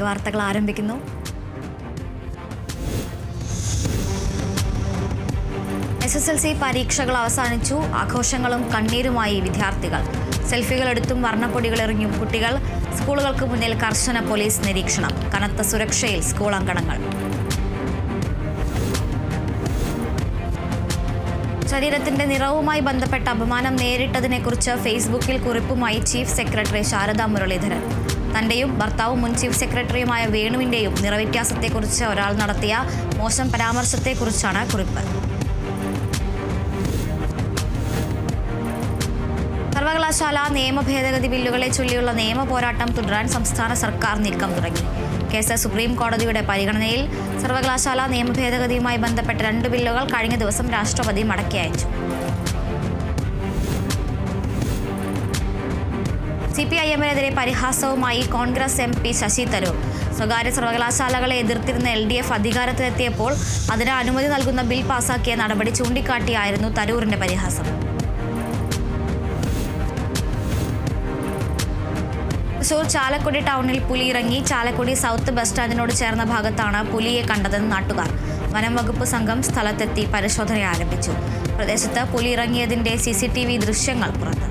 വാർത്തകൾ ആരംഭിക്കുന്നു. SSLC പരീക്ഷകൾ അവസാനിച്ചു. ആഘോഷങ്ങളും കണ്ണീരുമായി വിദ്യാർത്ഥികൾ. സെൽഫികൾ എടുത്തും വർണ്ണപ്പൊടികൾ എറിഞ്ഞും കുട്ടികൾ. സ്കൂളുകൾക്ക് മുന്നിൽ കർശന പോലീസ് നിരീക്ഷണം. കനത്ത സുരക്ഷയിൽ സ്കൂൾ അങ്കണങ്ങൾ. ശരീരത്തിന്റെ നിറവുമായി ബന്ധപ്പെട്ട അപമാനം നേരിട്ടതിനെക്കുറിച്ച് ഫേസ്ബുക്കിൽ കുറിപ്പുമായി ചീഫ് സെക്രട്ടറി ശാരദാ മുരളീധരൻ. തന്റെയും ഭർത്താവും മുൻ ചീഫ് സെക്രട്ടറിയുമായ വേണുവിന്റെയും നിറവ്യത്യാസത്തെക്കുറിച്ച് ഒരാൾ നടത്തിയ മോശം പരാമർശത്തെക്കുറിച്ചാണ് കുറിപ്പ്. സർവകലാശാല നിയമ ഭേദഗതി ബില്ലുകളെ ചൊല്ലിയുള്ള നിയമ പോരാട്ടം തുടരാൻ സംസ്ഥാന സർക്കാർ നീക്കം തുടങ്ങി. കേസ് സുപ്രീം കോടതിയുടെ പരിഗണനയിൽ. സർവകലാശാല നിയമ ഭേദഗതിയുമായി ബന്ധപ്പെട്ട 2 ബില്ലുകൾ കഴിഞ്ഞ ദിവസം രാഷ്ട്രപതി മടക്കി അയച്ചു. CPIM-നെതിരെ പരിഹാസവുമായി കോൺഗ്രസ് MP ശശി തരൂർ. സ്വകാര്യ സർവകലാശാലകളെ എതിർത്തിരുന്ന LDF അധികാരത്തിലെത്തിയപ്പോൾ അതിന് അനുമതി നൽകുന്ന ബിൽ പാസാക്കിയ നടപടി ചൂണ്ടിക്കാട്ടിയായിരുന്നു തരൂരിന്റെ പരിഹാസം. തൃശൂർ ചാലക്കുടി ടൗണിൽ പുലി ഇറങ്ങി. ചാലക്കുടി സൗത്ത് ബസ് സ്റ്റാൻഡിനോട് ചേർന്ന ഭാഗത്താണ് പുലിയെ കണ്ടതെന്ന് നാട്ടുകാർ. വനം വകുപ്പ് സംഘം സ്ഥലത്തെത്തി പരിശോധന ആരംഭിച്ചു. പ്രദേശത്ത് പുലി ഇറങ്ങിയതിന്റെ CCTV ദൃശ്യങ്ങൾ പുറത്ത്.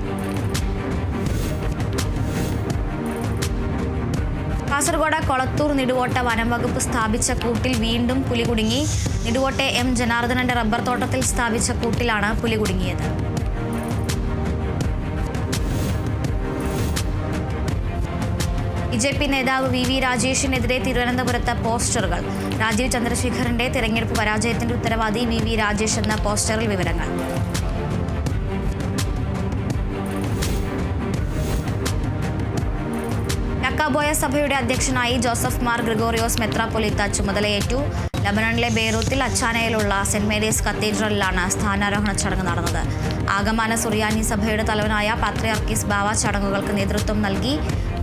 കാസർഗോഡ് കൊളത്തൂർ നിടുവോട്ട വനം വകുപ്പ് സ്ഥാപിച്ച കൂട്ടിൽ വീണ്ടും പുലി കുടുങ്ങി. നിടുവോട്ടെ M ജനാർദ്ദനന്റെ റബ്ബർ തോട്ടത്തിൽ സ്ഥാപിച്ച കൂട്ടിലാണ് പുലി കുടുങ്ങിയത്. BJP നേതാവ് VV രാജേഷിനെതിരെ തിരുവനന്തപുരത്ത് പോസ്റ്ററുകൾ. രാജീവ് ചന്ദ്രശേഖറിന്റെ തെരഞ്ഞെടുപ്പ് പരാജയത്തിന്റെ ഉത്തരവാദി VV രാജേഷ് എന്ന പോസ്റ്ററിൽ വിവരങ്ങൾ. യാക്കോബായ സഭയുടെ അധ്യക്ഷനായി ജോസഫ് മാർ ഗ്രിഗോറിയോസ് മെത്രാപ്പൊലീത്ത ചുമതലയേറ്റു. ലബനനിലെ ബെയ്റൂത്തിൽ അച്ചാനയിലുള്ള സെന്റ് മേരീസ് കത്തീഡ്രലിലാണ് സ്ഥാനാരോഹണ ചടങ്ങ് നടന്നത്. ആഗമാന സുറിയാനി സഭയുടെ തലവനായ പാത്രിയാർക്കീസ് ബാവ ചടങ്ങുകൾക്ക് നേതൃത്വം നൽകി.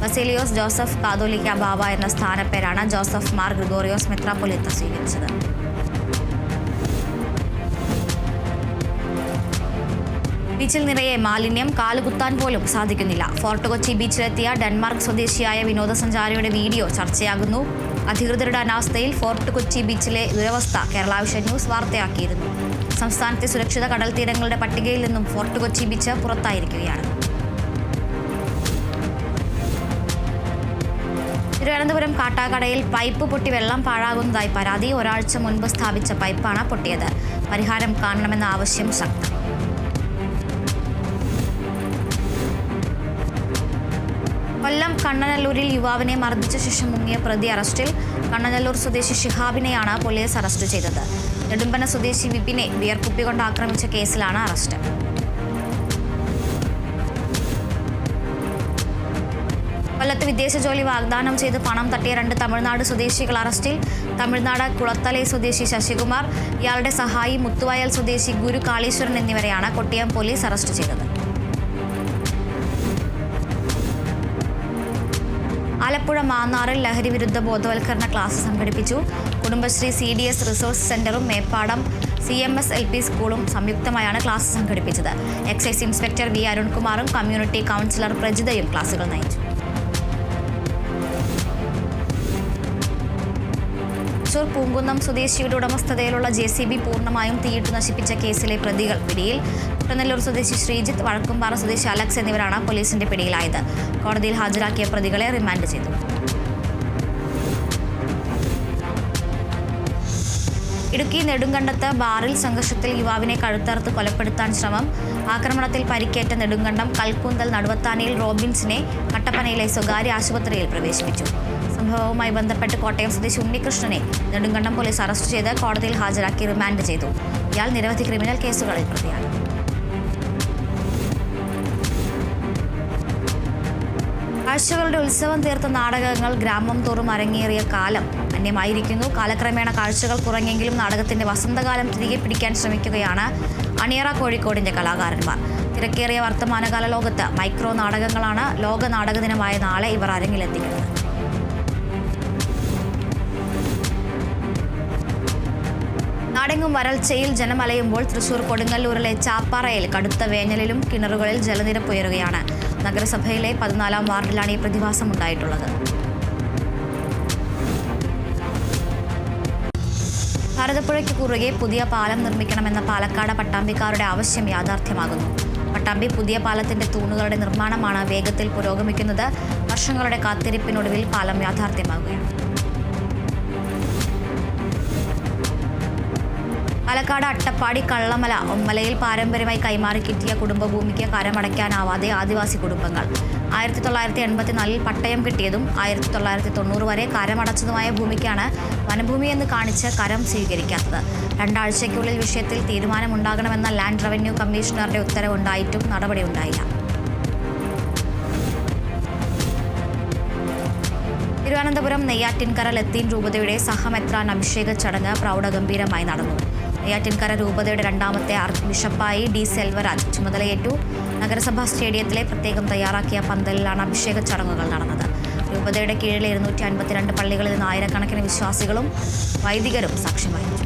ബസേലിയോസ് ജോസഫ് കാതോലിക്ക ബാവ എന്ന സ്ഥാനപ്പേരാണ് ജോസഫ് മാർ ഗ്രിഗോറിയോസ് മെത്രാപ്പൊലീത്ത സ്വീകരിച്ചത്. ബീച്ചിൽ നിറയെ മാലിന്യം. കാലുകുത്താൻ പോലും സാധിക്കുന്നില്ല. ഫോർട്ട് കൊച്ചി ബീച്ചിലെത്തിയ ഡെൻമാർക്ക് സ്വദേശിയായ വിനോദസഞ്ചാരിയുടെ വീഡിയോ ചർച്ചയാകുന്നു. അധികൃതരുടെ അനാസ്ഥയിൽ ഫോർട്ട് കൊച്ചി ബീച്ചിലെ ദുരവസ്ഥ കേരളാവിഷൻ ന്യൂസ് വാർത്തയാക്കിയിരുന്നു. സംസ്ഥാനത്തെ സുരക്ഷിത കടൽ തീരങ്ങളുടെ പട്ടികയിൽ നിന്നും ഫോർട്ട് കൊച്ചി ബീച്ച് പുറത്തായിരിക്കുകയാണ്. തിരുവനന്തപുരം കാട്ടാക്കടയിൽ പൈപ്പ് പൊട്ടി വെള്ളം പാഴാകുന്നതായി പരാതി. ഒരാഴ്ച മുൻപ് സ്ഥാപിച്ച പൈപ്പാണ് പൊട്ടിയത്. പരിഹാരം കാണണമെന്ന ആവശ്യം ശക്തം. കൊല്ലം കണ്ണനല്ലൂരിൽ യുവാവിനെ മർദ്ദിച്ച ശേഷം മുങ്ങിയ പ്രതി അറസ്റ്റിൽ. കണ്ണനല്ലൂർ സ്വദേശി ഷിഹാബിനെയാണ് പോലീസ് അറസ്റ്റ് ചെയ്തത്. നെടുമ്പന സ്വദേശി വിപിനെ ബിയർകുപ്പി കൊണ്ട് ആക്രമിച്ച കേസിലാണ് അറസ്റ്റ്. കൊല്ലത്ത് വിദേശ ജോലി വാഗ്ദാനം ചെയ്ത് പണം തട്ടിയ 2 തമിഴ്നാട് സ്വദേശികൾ അറസ്റ്റിൽ. തമിഴ്നാട് കുളത്തലൈ സ്വദേശി ശശികുമാർ, ഇയാളുടെ സഹായി മുത്തുവയൽ സ്വദേശി ഗുരു കാളീശ്വരൻ എന്നിവരെയാണ് കൊട്ടിയം പോലീസ് അറസ്റ്റ് ചെയ്തത്. ആലപ്പുഴ മാന്നാറിൽ ലഹരി വിരുദ്ധ ബോധവൽക്കരണ ക്ലാസ് സംഘടിപ്പിച്ചു. കുടുംബശ്രീ CDS റിസോഴ്സ് സെന്ററും മേപ്പാടം CMS LP സ്കൂളും സംയുക്തമായാണ് ക്ലാസ് സംഘടിപ്പിച്ചത്. എക്സൈസ് ഇൻസ്പെക്ടർ V അരുൺകുമാറും കമ്മ്യൂണിറ്റി കൗൺസിലർ പ്രജിതയും ക്ലാസുകൾ നയിച്ചു. തൃശൂർ പൂങ്കുന്നം സ്വദേശിയുടെ ഉടമസ്ഥതയിലുള്ള JCB പൂർണ്ണമായും തീയിട്ട് നശിപ്പിച്ച കേസിലെ പ്രതികൾ പിടിയിൽ. കുട്ടനെല്ലൂർ സ്വദേശി ശ്രീജിത്ത്, വഴക്കുംപാറ സ്വദേശി അലക്സ് എന്നിവരാണ് പോലീസിന്റെ പിടിയിലായത്. കോടതിയിൽ ഹാജരാക്കിയ പ്രതികളെ റിമാൻഡ് ചെയ്തു. ഇടുക്കി നെടുങ്കണ്ടത്ത് ബാറിൽ സംഘർഷത്തിൽ യുവാവിനെ കഴുത്തറുത്ത് കൊലപ്പെടുത്താൻ ശ്രമം. ആക്രമണത്തിൽ പരിക്കേറ്റ നെടുങ്കണ്ടം കൽക്കൂന്തൽ നടുവത്താനിയിൽ റോബിൻസിനെ കട്ടപ്പനയിലെ സ്വകാര്യ ആശുപത്രിയിൽ പ്രവേശിപ്പിച്ചു. സംഭവവുമായി ബന്ധപ്പെട്ട് കോട്ടയം സ്വദേശി ഉണ്ണികൃഷ്ണനെ നെടുങ്കണ്ടം പോലീസ് അറസ്റ്റ് ചെയ്ത് കോടതിയിൽ ഹാജരാക്കി റിമാൻഡ് ചെയ്തു. ഇയാൾ നിരവധി ക്രിമിനൽ കേസുകളിൽ പ്രതിയാണ്. കാഴ്ചകളുടെ ഉത്സവം തീർത്ത നാടകങ്ങൾ ഗ്രാമം തോറും അരങ്ങേറിയ കാലം അന്യമായിരിക്കുന്നു. കാലക്രമേണ കാഴ്ചകൾ കുറഞ്ഞെങ്കിലും നാടകത്തിന്റെ വസന്തകാലം തിരികെ പിടിക്കാൻ ശ്രമിക്കുകയാണ് അണിയറ കോഴിക്കോടിന്റെ കലാകാരന്മാർ. തിരക്കേറിയ വർത്തമാനകാല ലോകത്ത് മൈക്രോ നാടകങ്ങളാണ് ലോക നാടക ദിനമായ നാളെ ഇവർ അരങ്ങിലെത്തിക്കുന്നത്. നാടെങ്ങും വരൾച്ചയിൽ ജനമലയുമ്പോൾ തൃശൂർ കൊടുങ്ങല്ലൂരിലെ ചാപ്പാറയിൽ കടുത്ത വേനലിലും കിണറുകളിൽ ജലനിരപ്പ് ഉയരുകയാണ്. നഗരസഭയിലെ 14-ാം വാർഡിലാണ് ഈ പ്രതിഭാസം ഉണ്ടായിട്ടുള്ളത്. ഭാരതപ്പുഴയ്ക്ക് കുറുകെ പുതിയ പാലം നിർമ്മിക്കണമെന്ന പാലക്കാട് പട്ടാമ്പിക്കാരുടെ ആവശ്യം യാഥാർത്ഥ്യമാകുന്നു. പട്ടാമ്പി പുതിയ പാലത്തിന്റെ തൂണുകളുടെ നിർമ്മാണമാണ് വേഗത്തിൽ പുരോഗമിക്കുന്നത്. വർഷങ്ങളുടെ കാത്തിരിപ്പിനൊടുവിൽ പാലം യാഥാർത്ഥ്യമാകുകയാണ്. പാലക്കാട് അട്ടപ്പാടി കള്ളമല ഒമ്മലയിൽ പാരമ്പര്യമായി കൈമാറി കിട്ടിയ കുടുംബഭൂമിക്ക് കരമടയ്ക്കാനാവാതെ ആദിവാസി കുടുംബങ്ങൾ. 1984 പട്ടയം കിട്ടിയതും 1990 വരെ കരമടച്ചതുമായ ഭൂമിക്കാണ് വനഭൂമിയെന്ന് കാണിച്ച് കരം സ്വീകരിക്കാത്തത്. 2 ആഴ്ചയ്ക്കുള്ളിൽ വിഷയത്തിൽ തീരുമാനമുണ്ടാകണമെന്ന ലാൻഡ് റവന്യൂ കമ്മീഷണറുടെ ഉത്തരവുണ്ടായിട്ടും നടപടിയുണ്ടായില്ല. തിരുവനന്തപുരം നെയ്യാറ്റിൻകര ലത്തീൻ രൂപതയുടെ സഹമെത്രാൻ അഭിഷേക ചടങ്ങ് പ്രൗഢഗംഭീരമായി നടന്നു. നെയ്യാറ്റിൻകര രൂപതയുടെ 2ാമത്തെ ആർച്ച് ബിഷപ്പായി ഡി സെൽവരാജ് ചുമതലയേറ്റു. നഗരസഭാ സ്റ്റേഡിയത്തിലെ പ്രത്യേകം തയ്യാറാക്കിയ പന്തലിലാണ് അഭിഷേക ചടങ്ങുകൾ നടന്നത്. രൂപതയുടെ കീഴിലെ 252 പള്ളികളിൽ നിന്ന് ആയിരക്കണക്കിന് വിശ്വാസികളും വൈദികരും സാക്ഷ്യം വഹിച്ചു.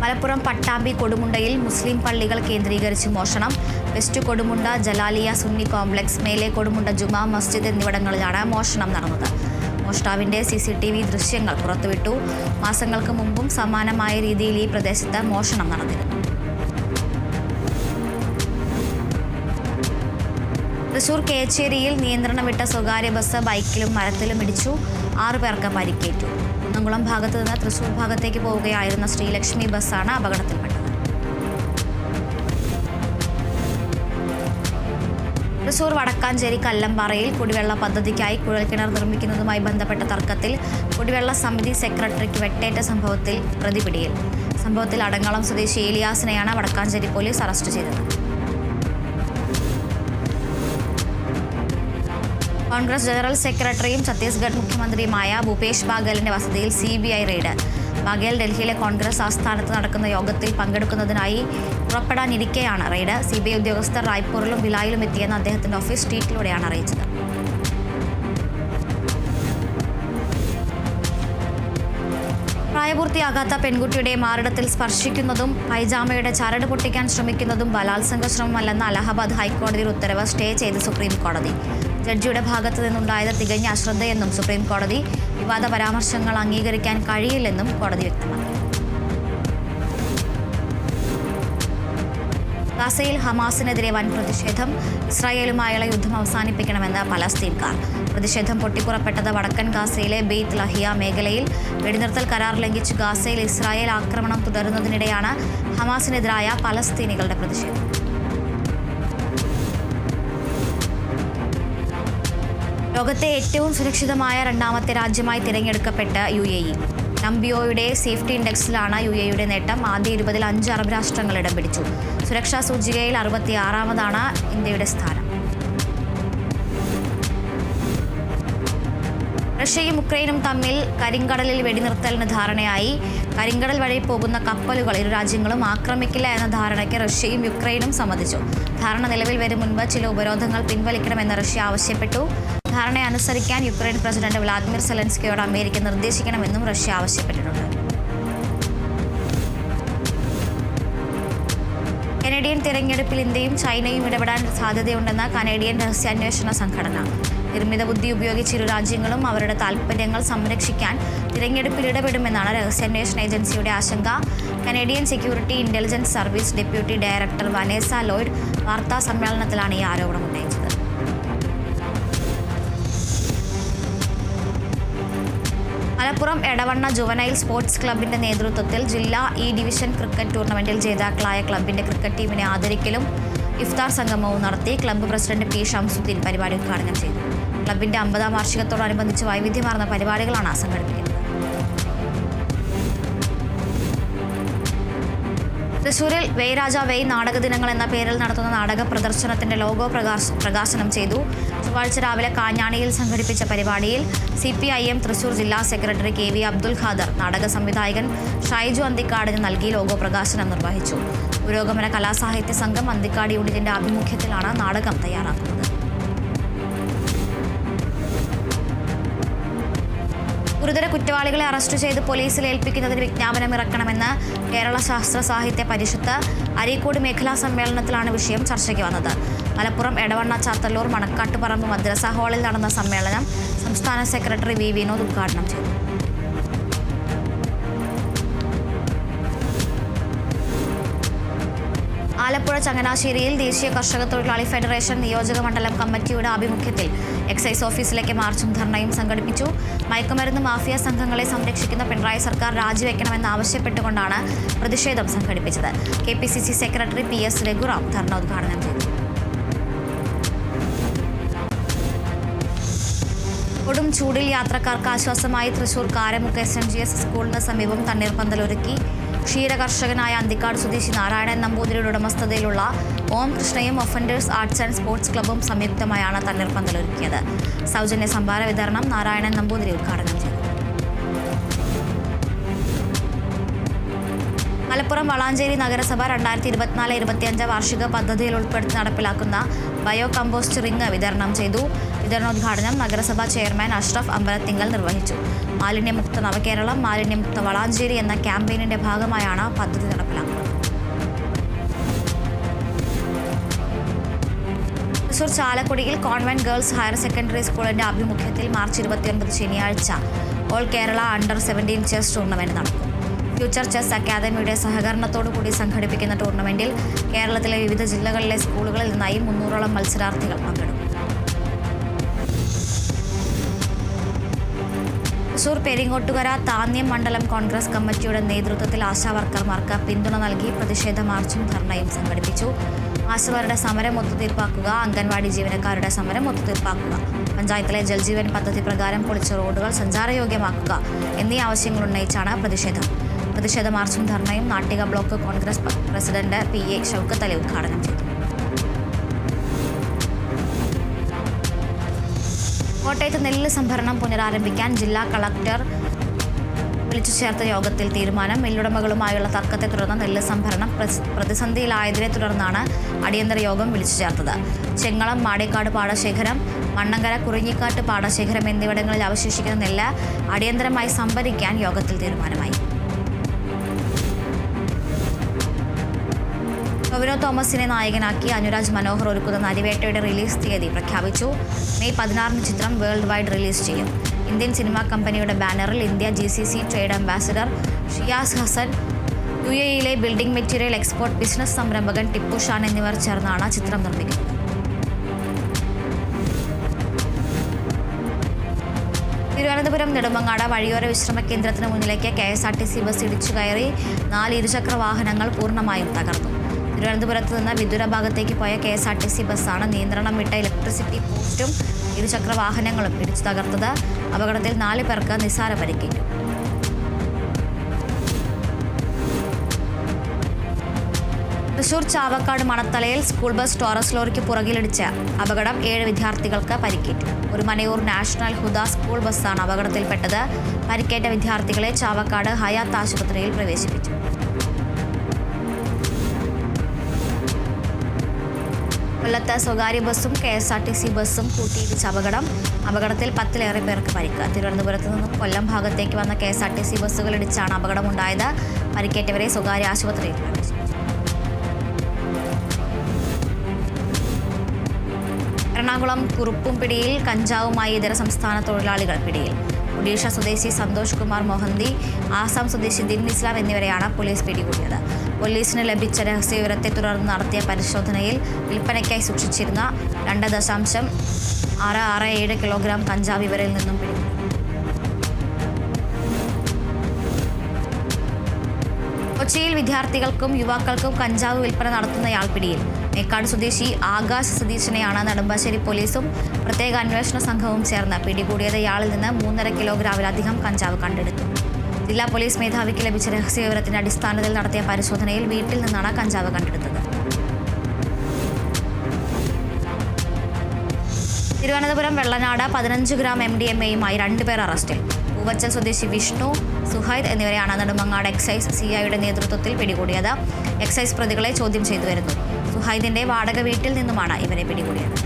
മലപ്പുറം പട്ടാമ്പി കൊടുമുണ്ടയിൽ മുസ്ലിം പള്ളികൾ കേന്ദ്രീകരിച്ച് മോഷണം. വെസ്റ്റ് കൊടുമുണ്ട ജലാലിയ സുന്നി കോംപ്ലക്സ്, മേലെ കൊടുമുണ്ട ജുമാ മസ്ജിദ് എന്നിവിടങ്ങളിലാണ് മോഷണം നടന്നത്. മോഷ്ടാവിന്റെ CCTV ദൃശ്യങ്ങൾ പുറത്തുവിട്ടു. മാസങ്ങൾക്ക് മുമ്പും സമാനമായ രീതിയിൽ ഈ പ്രദേശത്ത് മോഷണം നടന്നിരുന്നു. തൃശൂർ കേച്ചേരിയിൽ നിയന്ത്രണം വിട്ട സ്വകാര്യ ബസ് ബൈക്കിലും മരത്തിലും ഇടിച്ചു. 6 പേർക്ക് പരിക്കേറ്റു. കുന്നംകുളം ഭാഗത്തു നിന്ന് തൃശൂർ ഭാഗത്തേക്ക് പോവുകയായിരുന്ന ശ്രീലക്ഷ്മി ബസ്സാണ് അപകടത്തിൽപ്പെട്ടത്. തൃശൂർ വടക്കാഞ്ചേരി കല്ലമ്പാറയിൽ കുടിവെള്ള പദ്ധതിക്കായി കുഴൽക്കിണർ നിർമ്മിക്കുന്നതുമായി ബന്ധപ്പെട്ട തർക്കത്തിൽ കുടിവെള്ള സമിതി സെക്രട്ടറിക്ക് വെട്ടേറ്റ സംഭവത്തിൽ പ്രതിപിടിയിൽ. സംഭവത്തിൽ അടങ്ങളം സ്വദേശി ഏലിയാസിനെയാണ് വടക്കാഞ്ചേരി പോലീസ് അറസ്റ്റ് ചെയ്തത്. കോൺഗ്രസ് ജനറൽ സെക്രട്ടറിയും ഛത്തീസ്ഗഡ് മുഖ്യമന്ത്രിയുമായ ഭൂപേഷ് ബാഗലിന്റെ വസതിയിൽ CBI റെയ്ഡ്. ബാഗേൽ ഡൽഹിയിലെ കോൺഗ്രസ് ആസ്ഥാനത്ത് നടക്കുന്ന യോഗത്തിൽ പങ്കെടുക്കുന്നതിനായി പുറപ്പെടാനിരിക്കെയാണ് റെയ്ഡ്. CBI ഉദ്യോഗസ്ഥർ റായ്പൂരിലും ഭിലായിലും എത്തിയെന്ന് അദ്ദേഹത്തിന്റെ ഓഫീസ് ട്വീറ്റിലൂടെയാണ് അറിയിച്ചത്. പ്രായപൂർത്തിയാകാത്ത പെൺകുട്ടിയുടെ മാറിടത്തിൽ സ്പർശിക്കുന്നതും പൈജാമയുടെ ചരട് പൊട്ടിക്കാൻ ശ്രമിക്കുന്നതും ബലാത്സംഗ ശ്രമമല്ലെന്ന അലഹബാദ് ഹൈക്കോടതിയുടെ ഉത്തരവ് സ്റ്റേ ചെയ്ത് സുപ്രീം കോടതി. ജഡ്ജിയുടെ ഭാഗത്തു നിന്നുണ്ടായത് തികഞ്ഞ അശ്രദ്ധയെന്നും സുപ്രീം കോടതി. വിവാദ പരാമർശങ്ങൾ അംഗീകരിക്കാൻ കഴിയില്ലെന്നും കോടതി വ്യക്തമാക്കി. ഗാസയിൽ ഹമാസിനെതിരെ വൻ പ്രതിഷേധം. ഇസ്രായേലുമായുള്ള യുദ്ധം അവസാനിപ്പിക്കണമെന്ന് പലസ്തീൻകാർ. പ്രതിഷേധം പൊട്ടിപ്പുറപ്പെട്ടത് വടക്കൻ ഗാസയിലെ ബെയ്ത്ത് ലഹിയ മേഖലയിൽ. വെടിനിർത്തൽ കരാർ ലംഘിച്ച് ഗാസയിൽ ഇസ്രായേൽ ആക്രമണം തുടരുന്നതിനിടെയാണ് ഹമാസിനെതിരായ പലസ്തീനികളുടെ പ്രതിഷേധം. ലോകത്തെ ഏറ്റവും സുരക്ഷിതമായ 2ാമത്തെ രാജ്യമായി തിരഞ്ഞെടുക്കപ്പെട്ട UAE. നംബിയോയുടെ സേഫ്റ്റി ഇൻഡെക്സിലാണ് UAEയുടെ നേട്ടം. ആദ്യ 20-ൽ 5 അറബ് രാഷ്ട്രങ്ങൾ ഇടം പിടിച്ചു. സുരക്ഷാ സൂചികയിൽ 66-ാമതാണ് ഇന്ത്യയുടെ സ്ഥാനം. റഷ്യയും ഉക്രൈനും തമ്മിൽ കരിങ്കടലിൽ വെടിനിർത്തലിന് ധാരണയായി. കരിങ്കടൽ വഴി പോകുന്ന കപ്പലുകൾ ഇരു രാജ്യങ്ങളും ആക്രമിക്കില്ല എന്ന ധാരണയ്ക്ക് റഷ്യയും യുക്രൈനും സമ്മതിച്ചു. ധാരണ നിലവിൽ വരും മുൻപ് ചില ഉപരോധങ്ങൾ പിൻവലിക്കണമെന്ന് റഷ്യ ആവശ്യപ്പെട്ടു. ധാരണയെ അനുസരിക്കാൻ യുക്രൈൻ പ്രസിഡന്റ് വ്ളാദിമിർ സെലൻസ്കിയോട് അമേരിക്ക നിർദ്ദേശിക്കണമെന്നും റഷ്യ ആവശ്യപ്പെട്ടിട്ടുണ്ട്. കനേഡിയൻ തിരഞ്ഞെടുപ്പിൽ ഇന്ത്യയും ചൈനയും ഇടപെടാൻ സാധ്യതയുണ്ടെന്ന് കനേഡിയൻ രഹസ്യാന്വേഷണ സംഘടന. നിർമ്മിത ബുദ്ധി ഉപയോഗിച്ച് ഇരു രാജ്യങ്ങളും അവരുടെ താൽപ്പര്യങ്ങൾ സംരക്ഷിക്കാൻ തിരഞ്ഞെടുപ്പിൽ ഇടപെടുമെന്നാണ് രഹസ്യാന്വേഷണ ഏജൻസിയുടെ ആശങ്ക. Canadian security intelligence service deputy director Vanessa Lloyd വാർത്താ സമ്മേളനത്തിലാണ് ഈ ആരോപണം ഉന്നയിച്ചത്. മലപ്പുറം എടവണ്ണ ജുവനൈൽ സ്പോർട്സ് ക്ലബിന്റെ നേതൃത്വത്തിൽ ജില്ലാ ഡിവിഷൻ ക്രിക്കറ്റ് ടൂർണമെന്റിൽ ജേതാക്കളായ ക്ലബിന്റെ ക്രിക്കറ്റ് ടീമിനെ ആദരിക്കലും ഇഫ്താർ സംഗമവും നടത്തി. Club president P. ഷംസുദ്ദീൻ പരിപാടി ഉദ്ഘാടനം ചെയ്തു. ക്ലബിന്റെ 50ാം വാർഷികത്തോടനുബന്ധിച്ച് വൈവിധ്യമാർന്ന പരിപാടികളാണ് സംഘടിപ്പിക്കുന്നത്. തൃശൂരിൽ വെയ് രാജ വെയ് നാടക ദിനങ്ങൾ എന്ന പേരിൽ നടത്തുന്ന നാടക പ്രദർശനത്തിന്റെ ലോഗോ പ്രകാശനം ചെയ്തു. ചൊവ്വാഴ്ച രാവിലെ കാഞ്ഞാണിയിൽ സംഘടിപ്പിച്ച പരിപാടിയിൽ CPIM തൃശൂർ ജില്ലാ സെക്രട്ടറി KV അബ്ദുൽ ഖാദർ നാടക സംവിധായകൻ ഷൈജു അന്തിക്കാടിന് നൽകി ലോഗോ പ്രകാശനം നിർവഹിച്ചു. പുരോഗമന കലാസാഹിത്യ സംഘം അന്തിക്കാട് യൂണിറ്റിന്റെ ആഭിമുഖ്യത്തിലാണ് നാടകം തയ്യാറാക്കുന്നത്. ഗുരുതര കുറ്റവാളികളെ അറസ്റ്റ് ചെയ്ത് പോലീസിൽ ഏൽപ്പിക്കുന്നതിന് വിജ്ഞാപനം ഇറക്കണമെന്ന് കേരള ശാസ്ത്ര സാഹിത്യ പരിഷത്ത്. അരീക്കോട് മേഖലാ സമ്മേളനത്തിലാണ് വിഷയം ചർച്ചയ്ക്ക് വന്നത്. മലപ്പുറം എടവണ്ണ ചാത്തല്ലൂർ മണക്കാട്ടുപറമ്പ് മദ്രസ ഹാളിൽ നടന്ന സമ്മേളനം സംസ്ഥാന സെക്രട്ടറി വി വിനോദ് ഉദ്ഘാടനം ചെയ്തു. ആലപ്പുഴ ചങ്ങനാശ്ശേരിയിൽ ദേശീയ കർഷക തൊഴിലാളി ഫെഡറേഷൻ നിയോജക മണ്ഡലം കമ്മിറ്റിയുടെ ആഭിമുഖ്യത്തിൽ എക്സൈസ് ഓഫീസിലേക്ക് മാർച്ചും ധർണയും സംഘടിപ്പിച്ചു. മയക്കുമരുന്ന് മാഫിയ സംഘങ്ങളെ സംരക്ഷിക്കുന്ന പിണറായി സർക്കാർ രാജിവെക്കണമെന്നാവശ്യപ്പെട്ടുകൊണ്ടാണ് പ്രതിഷേധം സംഘടിപ്പിച്ചത്. KPCC സെക്രട്ടറി PS രഘുറാം ധർണ ഉദ്ഘാടനം ചെയ്തു. കൊടും ചൂടിൽ യാത്രക്കാർക്ക് ആശ്വാസമായി തൃശൂർ കാരമുക്ക് SMGS സ്കൂളിന് സമീപം തണ്ണീർപ്പന്തലൊരുക്കി. ക്ഷീരകർഷകനായ അന്തിക്കാട് സ്വദേശി നാരായണൻ നമ്പൂതിരിയുടെ ഉടമസ്ഥതയിലുള്ള ഓം കൃഷ്ണയും ഒഫൻഡേഴ്സ് ആർട്സ് ആൻഡ് സ്പോർട്സ് ക്ലബ്ബും സംയുക്തമായാണ് തണ്ണീർപ്പന്തലൊരുക്കിയത്. സൗജന്യ സംഭാര വിതരണം നാരായണൻ നമ്പൂതിരി ഉദ്ഘാടനം ചെയ്തു. മലപ്പുറം വളാഞ്ചേരി നഗരസഭ 2024-25 വാർഷിക പദ്ധതിയിൽ ഉൾപ്പെടുത്തി നടപ്പിലാക്കുന്ന ബയോ കമ്പോസ്റ്റ് റിംഗ് വിതരണം ചെയ്തു. വിതരണോദ്ഘാടനം നഗരസഭാ ചെയർമാൻ അഷ്റഫ് അമ്പലത്തിങ്കൽ നിർവഹിച്ചു. മാലിന്യമുക്ത നവകേരളം, മാലിന്യമുക്ത വളാഞ്ചേരി എന്ന ക്യാമ്പയിനിന്റെ ഭാഗമായാണ് പദ്ധതി നടപ്പിലാക്കുന്നത്. തൃശൂർ ചാലക്കുടിയിൽ കോൺവെന്റ് ഗേൾസ് ഹയർ സെക്കൻഡറി സ്കൂളിന്റെ ആഭിമുഖ്യത്തിൽ മാർച്ച് 29 ശനിയാഴ്ച all Kerala under 17 chess tournament നടക്കും. ഫ്യൂച്ചർ ചെസ് അക്കാദമിയുടെ സഹകരണത്തോടുകൂടി സംഘടിപ്പിക്കുന്ന ടൂർണമെന്റിൽ കേരളത്തിലെ വിവിധ ജില്ലകളിലെ സ്കൂളുകളിൽ നിന്നായി 300ഓളം മത്സരാർത്ഥികൾ പങ്കെടുക്കും. തൃശൂർ പെരിങ്ങോട്ടുകര താന്യം മണ്ഡലം കോൺഗ്രസ് കമ്മിറ്റിയുടെ നേതൃത്വത്തിൽ ആശാവർക്കർമാർക്ക് പിന്തുണ നൽകി പ്രതിഷേധ മാർച്ചും ധർണയും സംഘടിപ്പിച്ചു. ആശമാരുടെ സമരം ഒത്തുതീർപ്പാക്കുക, അംഗൻവാടി ജീവനക്കാരുടെ സമരം ഒത്തുതീർപ്പാക്കുക, പഞ്ചായത്തിലെ ജൽജീവൻ പദ്ധതി പ്രകാരം പൊളിച്ച റോഡുകൾ സഞ്ചാരയോഗ്യമാക്കുക എന്നീ ആവശ്യങ്ങൾ ഉന്നയിച്ചാണ് പ്രതിഷേധ മാർച്ചും ധർണയും Nattika block Congress president PA Shoukath Ali ഉദ്ഘാടനം ചെയ്തു. കോട്ടയത്ത് നെല്ല് സംഭരണം പുനരാരംഭിക്കാൻ ജില്ലാ കളക്ടർ വിളിച്ചു ചേർത്ത യോഗത്തിൽ തീരുമാനം. മില്ലുടമകളുമായുള്ള തർക്കത്തെ തുടർന്ന് നെല്ല് സംഭരണം പ്രതിസന്ധിയിലായതിനെ തുടർന്നാണ് അടിയന്തര യോഗം വിളിച്ചു ചേർത്തത്. ചെങ്ങളം മാടേക്കാട് പാടശേഖരം, മണ്ണങ്കര കുറിഞ്ഞിക്കാട്ട് പാടശേഖരം എന്നിവിടങ്ങളിൽ അവശേഷിക്കുന്ന നെല്ല് അടിയന്തരമായി സംഭരിക്കാൻ യോഗത്തിൽ തീരുമാനമായി. ടൊവിനോ തോമസിനെ നായകനാക്കി അനുരാജ് മനോഹർ ഒരുക്കുന്ന നരിവേട്ടയുടെ റിലീസ് തീയതി പ്രഖ്യാപിച്ചു. മെയ് 16 ചിത്രം വേൾഡ് വൈഡ് റിലീസ് ചെയ്യും. ഇന്ത്യൻ സിനിമാ കമ്പനിയുടെ ബാനറിൽ India GCC trade ambassador Shiyas Hassan, UAE building material export business സംരംഭകൻ ടിപ്പു ഷാൻ എന്നിവർ ചേർന്നാണ് ചിത്രം നിർമ്മിക്കുന്നത്. തിരുവനന്തപുരം നെടുമങ്ങാട് വഴിയോര വിശ്രമ കേന്ദ്രത്തിന് മുന്നിലേക്ക് KSRTC ബസ് ഇടിച്ചു കയറി 4 ഇരുചക്ര വാഹനങ്ങൾ പൂർണ്ണമായും തകർന്നു. തിരുവനന്തപുരത്ത് നിന്ന് വിദൂര ഭാഗത്തേക്ക് പോയ KSRTC ബസ്സാണ് നിയന്ത്രണം വിട്ട ഇലക്ട്രിസിറ്റി പോസ്റ്റും ഇരുചക്ര വാഹനങ്ങളും ഇടിച്ചു തകർത്തത്. അപകടത്തിൽ 4 പേർക്ക് നിസ്സാര പരിക്കേറ്റു. തൃശൂർ ചാവക്കാട് മണത്തലയിൽ സ്കൂൾ ബസ് ടോറസ് ലോറിക്ക് പുറകിലിടിച്ച അപകടം 7 വിദ്യാർത്ഥികൾക്ക് പരിക്കേറ്റു. ഒരു മനയൂർ നാഷണൽ ഹുദ സ്കൂൾ ബസ്സാണ് അപകടത്തിൽപ്പെട്ടത്. പരിക്കേറ്റ വിദ്യാർത്ഥികളെ ചാവക്കാട് ഹയാത്ത് ആശുപത്രിയിൽ പ്രവേശിപ്പിച്ചു. കൊല്ലത്ത് സ്വകാര്യ ബസ്സും KSRTC ബസ്സും കൂട്ടിയിടിച്ച അപകടത്തിൽ 10ലേറെ പേർക്ക് പരിക്ക്. തിരുവനന്തപുരത്ത് നിന്നും കൊല്ലം ഭാഗത്തേക്ക് വന്ന KSRTC ബസ്സുകൾ ഇടിച്ചാണ് അപകടമുണ്ടായത്. പരിക്കേറ്റവരെ സ്വകാര്യ ആശുപത്രിയിൽ പ്രവേശിപ്പിച്ചു. എറണാകുളം കുറുപ്പുംപിടിയിൽ കഞ്ചാവുമായി ഇതര സംസ്ഥാന തൊഴിലാളികൾ പിടിയിൽ. ഒഡീഷ സ്വദേശി സന്തോഷ് കുമാർ മൊഹന്തി, ആസാം സ്വദേശി ദിൻ ഇസ്ലാം എന്നിവരെയാണ് പോലീസ് പിടികൂടിയത്. പോലീസിന് ലഭിച്ച രഹസ്യവിവരത്തെ തുടർന്ന് നടത്തിയ പരിശോധനയിൽ വിൽപ്പനയ്ക്കായി സൂക്ഷിച്ചിരുന്ന 2.667 കിലോഗ്രാം കഞ്ചാവ് ഇവരിൽ നിന്നും പിടികൂടി. കൊച്ചിയിൽ വിദ്യാർത്ഥികൾക്കും യുവാക്കൾക്കും കഞ്ചാവ് വിൽപ്പന നടത്തുന്നയാൾ പിടിയിൽ. മേക്കാട് സ്വദേശി ആകാശ് സതീശനെയാണ് നെടുമ്പാശ്ശേരി പോലീസും പ്രത്യേക അന്വേഷണ സംഘവും ചേർന്ന് പിടികൂടിയത്. ഇയാളിൽ നിന്ന് 3.5 കിലോഗ്രാമിലധികം കഞ്ചാവ് കണ്ടെടുത്തു. ജില്ലാ പോലീസ് മേധാവിക്ക് ലഭിച്ച രഹസ്യവിവരത്തിന്റെ അടിസ്ഥാനത്തിൽ നടത്തിയ പരിശോധനയിൽ വീട്ടിൽ നിന്നാണ് കഞ്ചാവ് കണ്ടെടുത്തത്. തിരുവനന്തപുരം വെള്ളനാട് 15 ഗ്രാം MDMA-യുമായി 2 പേർ അറസ്റ്റിൽ. പൂവച്ചൽ സ്വദേശി വിഷ്ണു, സുഹൈദ് എന്നിവരെയാണ് നെടുമങ്ങാട് എക്സൈസ് CIയുടെ നേതൃത്വത്തിൽ പിടികൂടിയത്. എക്സൈസ് പ്രതികളെ ചോദ്യം ചെയ്തു വരുന്നു. സുഹൈദിന്റെ വാടക വീട്ടിൽ നിന്നുമാണ് ഇവരെ പിടികൂടിയത്.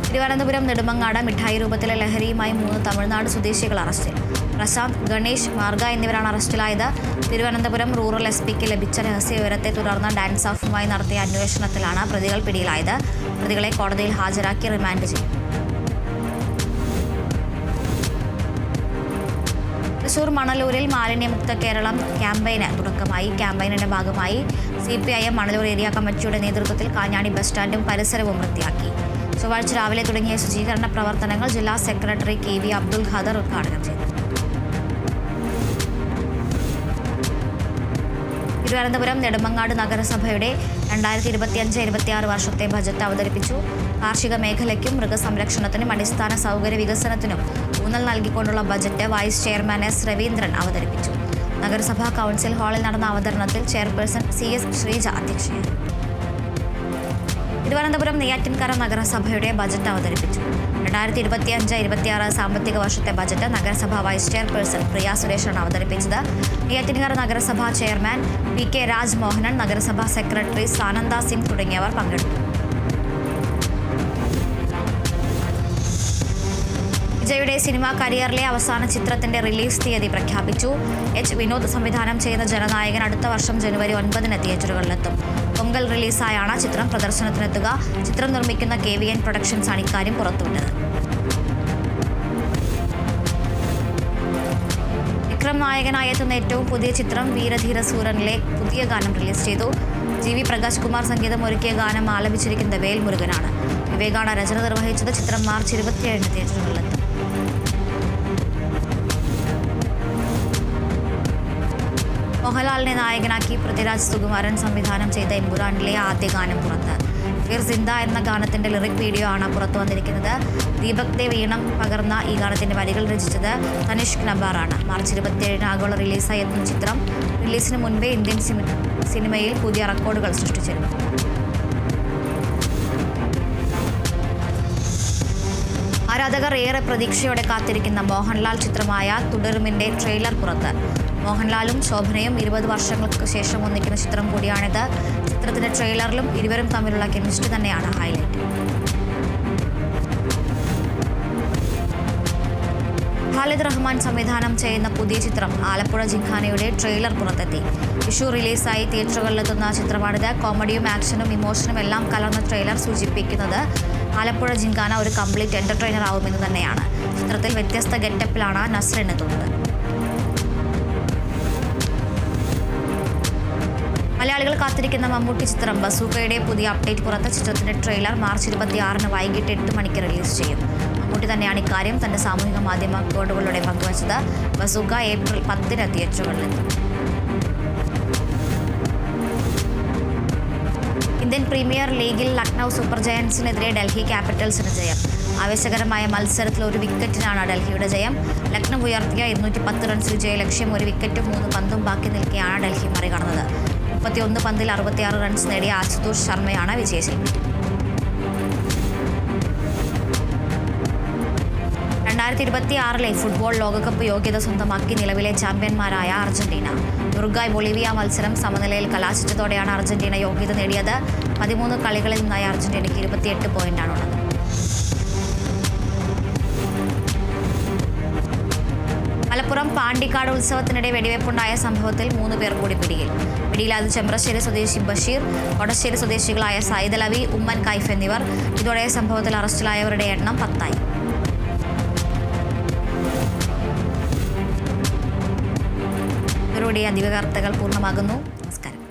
തിരുവനന്തപുരം നെടുമങ്ങാട് മിഠായി രൂപത്തിലെ ലഹരിയുമായി 3 തമിഴ്നാട് സ്വദേശികൾ അറസ്റ്റിൽ. പ്രശാന്ത്, ഗണേഷ്, മാർഗ എന്നിവരാണ് അറസ്റ്റിലായത്. തിരുവനന്തപുരം റൂറൽ SPക്ക് ലഭിച്ച രഹസ്യവിവരത്തെ തുടർന്ന് ഡാൻസ് ഓഫുമായി നടത്തിയ അന്വേഷണത്തിലാണ് പ്രതികൾ പിടിയിലായത്. പ്രതികളെ കോടതിയിൽ ഹാജരാക്കി റിമാൻഡ് ചെയ്യും. തൃശൂർ മണലൂരിൽ മാലിന്യമുക്ത കേരളം ക്യാമ്പയിന് തുടക്കമായി. ക്യാമ്പയിനിന്റെ ഭാഗമായി CPIM മണലൂർ ഏരിയ കമ്മിറ്റിയുടെ നേതൃത്വത്തിൽ കാഞ്ഞാണി ബസ് സ്റ്റാൻഡും പരിസരവും വൃത്തിയാക്കി. ചൊവ്വാഴ്ച രാവിലെ തുടങ്ങിയ ശുചീകരണ പ്രവർത്തനങ്ങൾ ജില്ലാ സെക്രട്ടറി KV അബ്ദുൽ ഖാദർ ഉദ്ഘാടനം ചെയ്തു. തിരുവനന്തപുരം നെടുമങ്ങാട് നഗരസഭയുടെ 2025-26 വർഷത്തെ ബജറ്റ് അവതരിപ്പിച്ചു. കാർഷിക മേഖലയ്ക്കും മൃഗസംരക്ഷണത്തിനും അടിസ്ഥാന സൗകര്യ വികസനത്തിനും ഊന്നൽ നൽകിക്കൊണ്ടുള്ള budget vice chairman S. Raveendran അവതരിപ്പിച്ചു. നഗരസഭാ കൗൺസിൽ ഹാളിൽ നടന്ന അവതരണത്തിൽ ചെയർപേഴ്സൺ CS ശ്രീജ അധ്യക്ഷയായി. തിരുവനന്തപുരം നെയ്യാറ്റിൻകര നഗരസഭയുടെ ബജറ്റ് അവതരിപ്പിച്ചു. 2025-26 സാമ്പത്തിക വർഷത്തെ ബജറ്റ് നഗരസഭാ വൈസ് ചെയർപേഴ്സൺ പ്രിയ സുരേഷാണ് അവതരിപ്പിച്ചത്. നെയ്യാറ്റിൻകര നഗരസഭാ ചെയർമാൻ PK രാജ്മോഹനൻ, നഗരസഭാ സെക്രട്ടറി സാനന്ദ സിംഗ് തുടങ്ങിയവർ പങ്കെടുത്തു. വിജയുടെ സിനിമാ കരിയറിലെ അവസാന ചിത്രത്തിന്റെ റിലീസ് തീയതി പ്രഖ്യാപിച്ചു. H. വിനോദ് സംവിധാനം ചെയ്യുന്ന ജനനായകൻ അടുത്ത വർഷം ജനുവരി 9 തിയേറ്ററുകളിലെത്തും. പൊങ്കൽ റിലീസായാണ് ചിത്രം പ്രദർശനത്തിനെത്തുക. ചിത്രം നിർമ്മിക്കുന്ന KVN പ്രൊഡക്ഷൻസ് ആണ് ഇക്കാര്യം പുറത്തുവിട്ടത്. വിക്രം നായകനായി എത്തുന്ന ഏറ്റവും പുതിയ ചിത്രം വീരധീര സൂരനിലെ പുതിയ ഗാനം റിലീസ് ചെയ്തു. GV പ്രകാശ് കുമാർ സംഗീതം ഒരുക്കിയ ഗാനം ആലപിച്ചിരിക്കുന്നത് വേൽമുരുകനാണ്. വിവേകാണ് രചന നിർവഹിച്ചത്. ചിത്രം മാർച്ച് 27 തിയേറ്ററുകളിലെത്തും. മോഹൻലാലിനെ നായകനാക്കി പൃഥ്വിരാജ് സുകുമാരൻ സംവിധാനം ചെയ്ത എമ്പുരാനിലെ ആദ്യ ഗാനം പുറത്ത്. ഫിർ സിന്ദ എന്ന ഗാനത്തിന്റെ ലിറിക് വീഡിയോ ആണ് പുറത്തു വന്നിരിക്കുന്നത്. ദീപക് ദേവ് ഈണം പകർന്ന ഈ ഗാനത്തിന്റെ വരികൾ രചിച്ചത് തനിഷ്ക് നബാറാണ്. മാർച്ച് 27 ആഗോള റിലീസായി എത്തുന്ന ചിത്രം റിലീസിന് മുൻപേ ഇന്ത്യൻ സിനിമയിൽ പുതിയ റെക്കോർഡുകൾ സൃഷ്ടിച്ചിരുന്നു. ആരാധകർ ഏറെ പ്രതീക്ഷയോടെ കാത്തിരിക്കുന്ന മോഹൻലാൽ ചിത്രമായ തുടരുമിന്റെ ട്രെയിലർ പുറത്ത്. മോഹൻലാലും ശോഭനയും 20 വർഷങ്ങൾക്ക് ശേഷം ഒന്നിക്കുന്ന ചിത്രം കൂടിയാണിത്. ചിത്രത്തിന്റെ ട്രെയിലറിലും ഇരുവരും തമ്മിലുള്ള കെമിസ്ട്രി തന്നെയാണ് ഹൈലൈറ്റ്. ഖാലിദ് റഹ്മാൻ സംവിധാനം ചെയ്യുന്ന പുതിയ ചിത്രം ആലപ്പുഴ ജിംഖാനയുടെ ട്രെയിലർ പുറത്തെത്തി. വിഷു റിലീസായി തിയേറ്ററുകളിലെത്തുന്ന ചിത്രമാണിത്. കോമഡിയും ആക്ഷനും ഇമോഷനും എല്ലാം കലർന്ന ട്രെയിലർ സൂചിപ്പിക്കുന്നത് ആലപ്പുഴ ജിംഖാന ഒരു കംപ്ലീറ്റ് എന്റർടൈനർ ആവുമെന്ന് തന്നെയാണ്. ചിത്രത്തിൽ വ്യത്യസ്ത ഗെറ്റപ്പിലാണ് നസ്രിൻ എത്തുന്നത്. മലയാളികൾ കാത്തിരിക്കുന്ന മമ്മൂട്ടി ചിത്രം ബസൂക്കയുടെ പുതിയ അപ്ഡേറ്റ് പുറത്ത്. ചിത്രത്തിന്റെ ട്രെയിലർ മാർച്ച് 26 വൈകിട്ട് 8 മണിക്ക് റിലീസ് ചെയ്യും. മമ്മൂട്ടി തന്നെയാണ് ഇക്കാര്യം തന്റെ സാമൂഹിക മാധ്യമ അക്കൗണ്ടുകളിലൂടെ പങ്കുവച്ചത്. Bazooka April 10 തിയേറ്ററുകളിലെത്തും. ഇന്ത്യൻ പ്രീമിയർ ലീഗിൽ ലക്നൗ സൂപ്പർ ജയൻസിനെതിരെ ഡൽഹി ക്യാപിറ്റൽസിന് ജയം. ആവേശകരമായ മത്സരത്തിൽ 1 വിക്കറ്റിനാണ് ഡൽഹിയുടെ ജയം. ലക്നൗ ഉയർത്തിയ 210 റൺസിൽ ജയലക്ഷ്യം. 1 വിക്കറ്റും 3 പന്തും ബാക്കി നിൽക്കെയാണ് ഡൽഹി മറികടന്നത്. 31 പന്തിൽ 66 റൺസ് നേടിയ ആശുതോഷ് ശർമ്മയാണ് വിജയശില്പി. 2026 ഫുട്ബോൾ ലോകകപ്പ് യോഗ്യത സ്വന്തമാക്കി നിലവിലെ ചാമ്പ്യന്മാരായ അർജന്റീന. ഉറുഗ്വായ് ബൊളീവിയ മത്സരം സമനിലയിൽ കലാശിച്ചതോടെയാണ് അർജന്റീന യോഗ്യത നേടിയത്. 13 കളികളിൽ നിന്നായി അർജന്റീനയ്ക്ക് 28 പോയിന്റാണുള്ളത്. മലപ്പുറം പാണ്ടിക്കാട് ഉത്സവത്തിനിടെ വെടിവെപ്പുണ്ടായ സംഭവത്തിൽ 3 പേർ കൂടി പിടിയിലായത് ചെമ്പ്രശ്ശേരി സ്വദേശി ബഷീർ, കൊടശ്ശേരി സ്വദേശികളായ സൈദലവി, ഉമ്മൻ കൈഫ് എന്നിവർ. ഇതോടെ സംഭവത്തിൽ അറസ്റ്റിലായവരുടെ എണ്ണം 10ആയി. ഇവരുടെ അധിക വാർത്തകൾ പൂർണ്ണമാകുന്നു. നമസ്കാരം.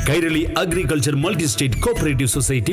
Kairali agriculture multi state cooperative society